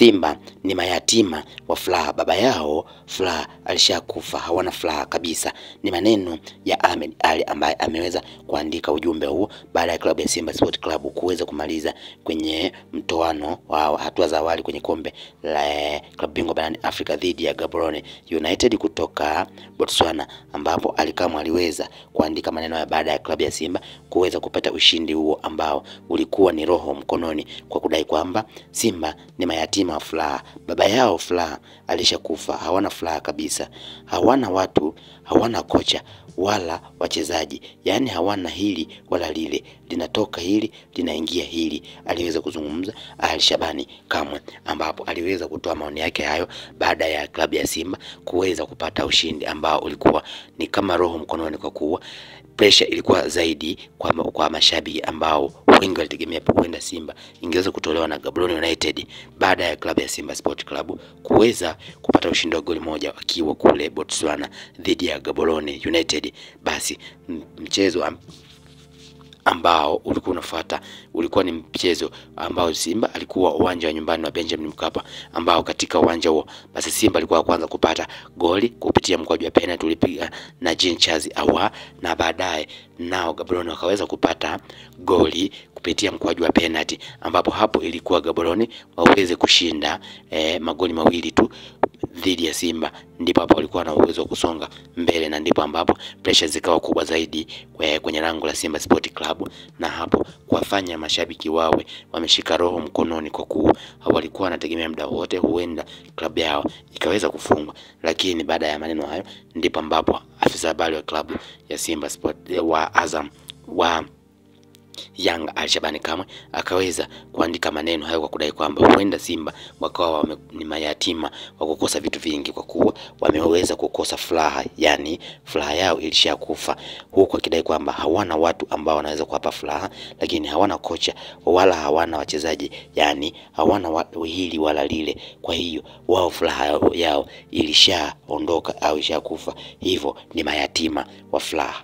Simba ni mayatima wa furaha, baba yao furaha alishakufa, hawana furaha kabisa. Ni maneno ya Ahmed Ally ambaye ameweza kuandika ujumbe huu baada ya klabu ya Simba Sport Club kuweza kumaliza kwenye mtoano wa hatua za awali kwenye kombe la klabu bingwa barani Afrika dhidi ya Gaborone United kutoka Botswana, ambapo Alikamwe aliweza kuandika maneno ya baada ya klabu ya Simba kuweza kupata ushindi huo ambao ulikuwa ni roho mkononi, kwa kudai kwamba Simba ni mayatima wa furaha, baba yao furaha alishakufa, hawana furaha kabisa, hawana watu, hawana kocha wala wachezaji, yani hawana hili wala lile, linatoka hili linaingia hili. Aliweza kuzungumza Ally Shabani Kamwe, ambapo aliweza kutoa maoni yake hayo baada ya klabu ya Simba kuweza kupata ushindi ambao ulikuwa ni kama roho mkononi, kwa kuwa pressure ilikuwa zaidi kwa mashabiki ambao wengi walitegemea huenda Simba ingeweza kutolewa na Gaborone United baada ya klabu ya Simba Sport Club kuweza kupata ushindi wa goli moja wakiwa kule Botswana dhidi ya Gaborone United. Basi mchezo ambao ulikuwa unafuata ulikuwa ni mchezo ambao Simba alikuwa uwanja wa nyumbani wa Benjamin Mkapa, ambao katika uwanja huo basi Simba alikuwa kwanza kupata goli kupitia mkwaju wa penalty ulipiga na Jean Charles Ahoua, na baadaye nao Gaborone wakaweza kupata goli kupitia mkwaju wa penalty, ambapo hapo ilikuwa Gaborone waweze kushinda magoli mawili tu dhidi ya Simba, ndipo hapo walikuwa na uwezo wa kusonga mbele, na ndipo ambapo pressure zikawa kubwa zaidi kwenye lango la Simba Sport Club, na hapo kuwafanya mashabiki wawe wameshika roho mkononi, kwa kuwa walikuwa wanategemea muda wote huenda klabu yao ikaweza kufungwa. Lakini baada ya maneno hayo ndipo ambapo afisa habari wa klabu ya Simba Sport wa Azam wa Yanga Ally Shabani Kamwe akaweza kuandika maneno hayo kwa kudai kwamba huenda Simba wakawa ni mayatima wa kukosa vitu vingi, kwa kuwa wameweza kukosa furaha, yani furaha yao ilishakufa, huku akidai kwamba hawana watu ambao wanaweza kuwapa furaha, lakini hawana kocha wala hawana wachezaji, yani hawana hili wala lile. Kwa hiyo wao furaha yao ilishaondoka au ilishakufa, hivyo ni mayatima wa furaha.